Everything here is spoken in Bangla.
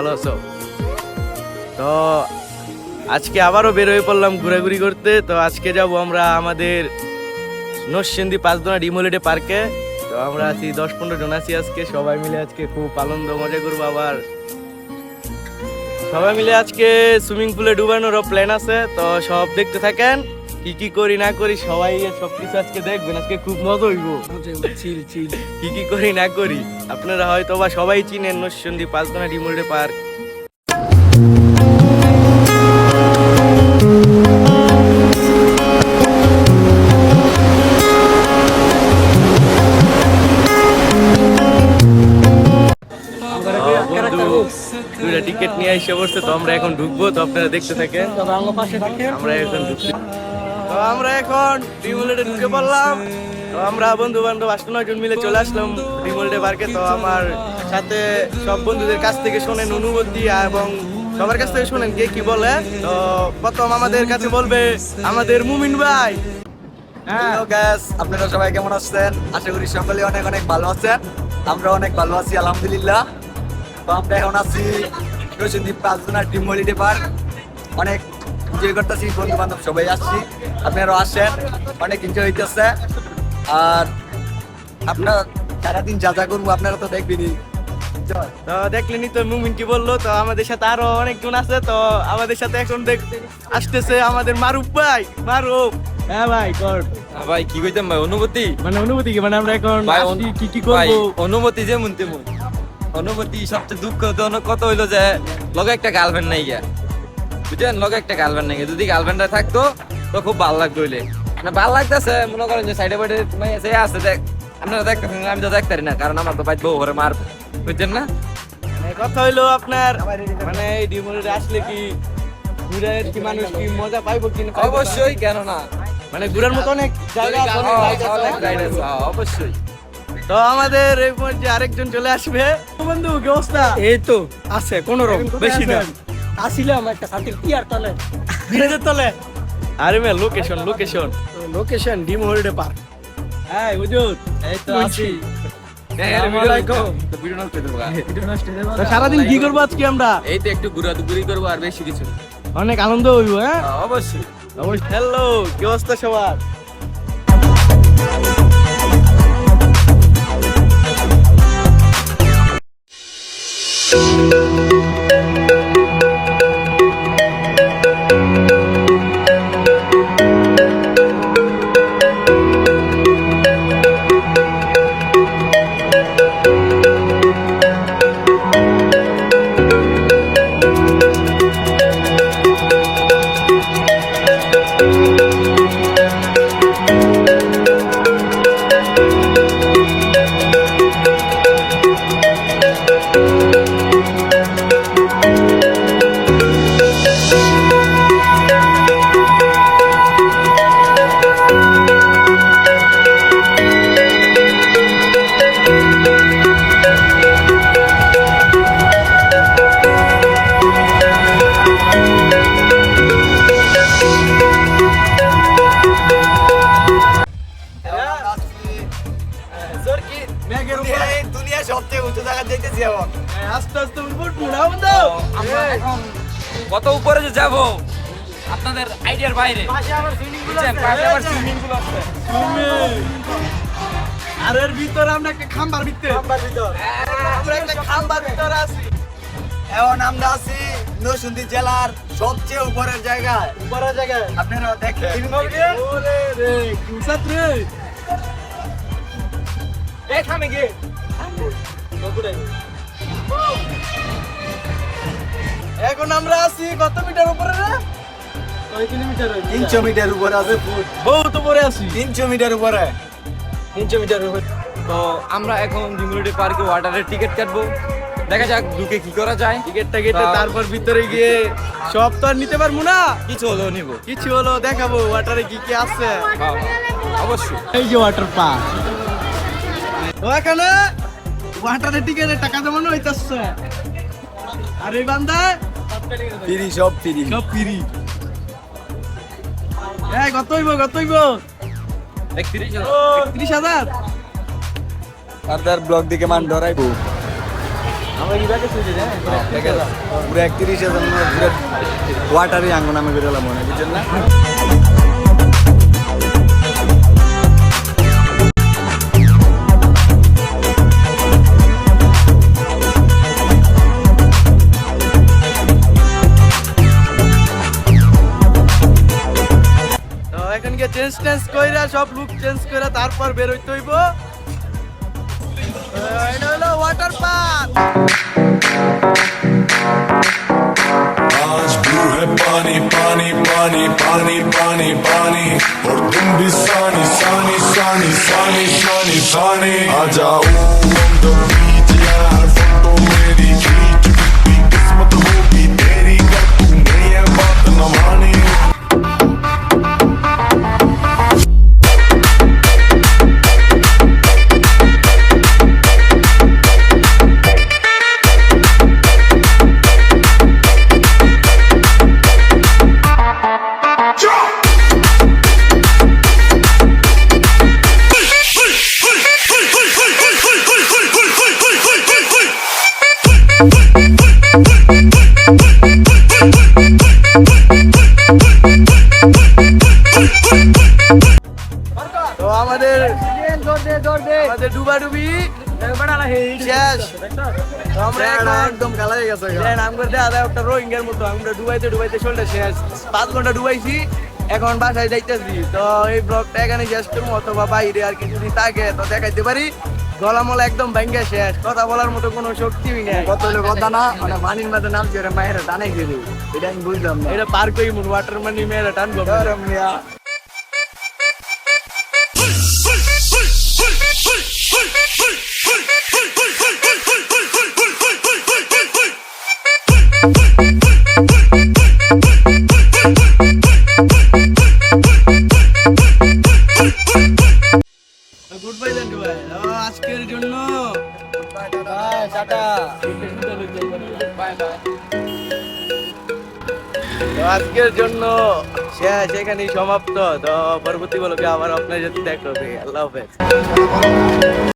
ভালো আছো? তো আজকে আবারও বের হয়ে পড়লাম ঘোরাঘুরি করতে। তো আজকে যাব আমরা আমাদের নরসিংদী পাঁচদোনা ড্রিম হলিডে পার্কে। তো আমরা আছি 10-15 জন আছি আজকে, সবাই মিলে আজকে খুব আনন্দ মজা করবো। আবার সবাই মিলে আজকে সুইমিং পুলে ডুবানোরও প্ল্যান আছে। তো সব দেখতে থাকেন, কি কি করি না করি সবাই সবকিছু আজকে দেখবেন। আজকে খুব মজা হইব, কি কি করি না করি। আপনারা হয়তো বা সবাই চিনেন Narsingdi Panchdona dream holiday park. দুইটা টিকিট নিয়ে এসে বসছে, তো আমরা এখন ঢুকবো। তো আপনারা দেখতে থাকেন, আমরা এখন ঢুকছি। তো আমরা এখন ড্রিম হলিডে ঢুকে পড়লাম। তো আমরা বন্ধু বান্ধব 8-9 জন মিলে চলে আসলাম ড্রিম হলিডে পার্কে। তো আমার সাথে সব বন্ধুদের কাছ থেকে শোনেন অনুভূতি এবং সবার কাছ থেকে শোনেন কে কি বলে। তো প্রথম আমাদের কাছে বলবে আমাদের মুমিন ভাই। হ্যালো গাইস, আপনারা সবাই কেমন আছেন? আশা করি সকলে অনেক অনেক ভালো আছেন। আমরা অনেক ভালো আছি আলহামদুলিল্লাহ। তো আমরা এখন আছি Narsingdi Panchdona dream holiday park. অনেক এনজয় করতেছি, বন্ধু বান্ধব সবাই আসছি, আপনারাও আসেন, অনেক এনজয় হইতেছে। আর আপনারা সারাদিন যা যা করবো আপনারা তো দেখবেনই। তো দেখলেনি তো মুমিন কি বললো। তো আমাদের সাথে আরো অনেকজন আছে। তো আমাদের সাথে এখন আসতেছে আমাদের মারুফ ভাই। মারুফ, হ্যাঁ ভাই কর ভাই কি কইতাম ভাই, অনুভূতি মানে অনুভূতি কি মানে আমরা এখন ভাই আসছি, কি কি করবো। অনুভূতি যেমন তেমন অনুভূতি। সবচেয়ে দুঃখজনক কত হইলো যে লগে একটা গার্লফ্রেন্ড নাই গিয়া, বুঝছেন? লগে একটা গার্লফ্রেন্ড নাই গিয়া। যদি গার্লফ্রেন্ডটা থাকতো তো খুব ভালো লাগতো হইলে। মানে ভালো লাগতেছে, মনে করেন যে সাইডে বাইডে সে আছে দেখ, আপনারা দেখতেছেন, আমি তো দেখতে পারি না, কারণ আমার তো বাইক বউ ঘরে মার, বুঝছেন না? মানে কথা হইলো আপনার মানে এই ড্রিম হলিডে আসলে কি ঘুরে কি মানুষ কি মজা পাইবো কি না? অবশ্যই, কেন না? মানে ঘুরার মতো অনেক জায়গা আছে, অনেক ride আছে। অবশ্যই। তো আমাদের এই মধ্যে আরেকজন চলে আসবে। বন্ধু কি অবস্থা? এই তো আছে কোনো রকম, কোথায় বেশি না। আছেন? আসিলাম একটা সাথে টিয়ার তলে, ব্রিজের তলে। আরে মে location location dream holiday park. হ্যাঁ হুজুর, এই তো আছি। তো সারাদিন কি করবো আজকে আমরা? এই তো একটু ঘুরি করবো, আর বেশি কিছু না। অনেক আনন্দ হইব। হ্যাঁ অবশ্যই। হ্যালো, কি অবস্থা সবার? দুনিয়া সবচেয়ে উঁচু জায়গা দেখতেছি এখন। আস্তে আস্তে উঠবো না বন্ধু। আমরা এখন কত উপরে যে যাব আপনাদের আইডিয়ার বাইরে। বুঝছেন? পাশে আবার সুইমিং পুল আছে। আর এর ভিতরে আমরা একটা খাম্বার ভিতরে আমরা একটা খাম্বার ভিতরে আছি। এখন আমরা আছি নরসিংদী জেলার সবচেয়ে উপরের জায়গায়। উপরের জায়গায় আপনারা দেখেন ওরে রে কি উসাত রে। এই থামে গিয়ে এখন আমরা আছি কত মিটার উপরে রে? 300 মিটার উপরে আছে। বহুত উপরে আছি, 300 মিটার উপরে। 300 মিটার উপরে। তো আমরা এখন ডিমুলিটি পার্কে ওয়াটারের টিকিট কাটবো, দেখা যাক ঢুকে কি করা যায়। টিকিটটা কেটে তারপর ভিতরে গিয়ে সব তো আর নিতে পারবো না, কিছু হলেও নিব। কিছু হলো দেখাবো ওয়াটারে কি কি আছে। অবশ্যই। এই যে ওয়াটার পার্ক, ওখানে ওয়াটারের টিকিটের টাকা জমানো হইতাছে। আর এই বান্দা ফ্রি, সব ফ্রি। সব ফ্রি। এই কত হইব 31,000। 30,000। ফার্দার ব্লগ দিকে মান ধরাইবো। আমরা কি ব্যাগে শুয়েছি না পুরো 31,000 পুরো ওয়াটারই আঙ্গন আমি বেরোলাম মনে বুঝছেন না। তো এখন গিয়ে চেঞ্জ কইরা সব লুক চেঞ্জ কইরা তারপর বের হইতে হইব। এটা হলো ওয়াটার পার্ক। आज ब्लू है पानी पानी पानी पानी पानी पानी और तुम भी सानी सानी सानी सानी सानी सानी आ जाओ on the beach यार फोटो मेरी खींच कितनी किस्मत होगी तेरी कर तूने ये बात न मानी তো আমাদের ডুবাডুবি শেষ। তো আমরা এখন একদম কালা হয়ে গেছে গা। আমরা দেখা যায় একটা রোহিঙ্গার মতো আমরা ডুবাইতে ডুবাইতে চলতে শেষ। 5 ঘন্টা ডুবাইছি, এখন বাসায় যাইতেছি। তো এই ব্লগটা এখানে শেষ করবো, অথবা বাইরে আর কিছু যদি থাকে তো দেখাইতে পারি। গলামলা একদম ভেঙ্গে শেষ, কথা বলার মতো কোনো শক্তিই নেই। কত হলো কথা না মানে পানির মধ্যে নামছে ওরা মায়ের টানাই দিয়ে দিবে এটা আমি বুঝলাম না। এটা পার করি মন ওয়াটার মানি মেয়েরা টানবো। ধরো মিয়া। গুড বাই দেন ভাই আজকের জন্য। টাটা। তো আজকের জন্য শেষ, এখানেই সমাপ্ত। তো পরবর্তী বলকে আবার আপনার সাথে দেখা হবে। আল্লাহ হাফেজ।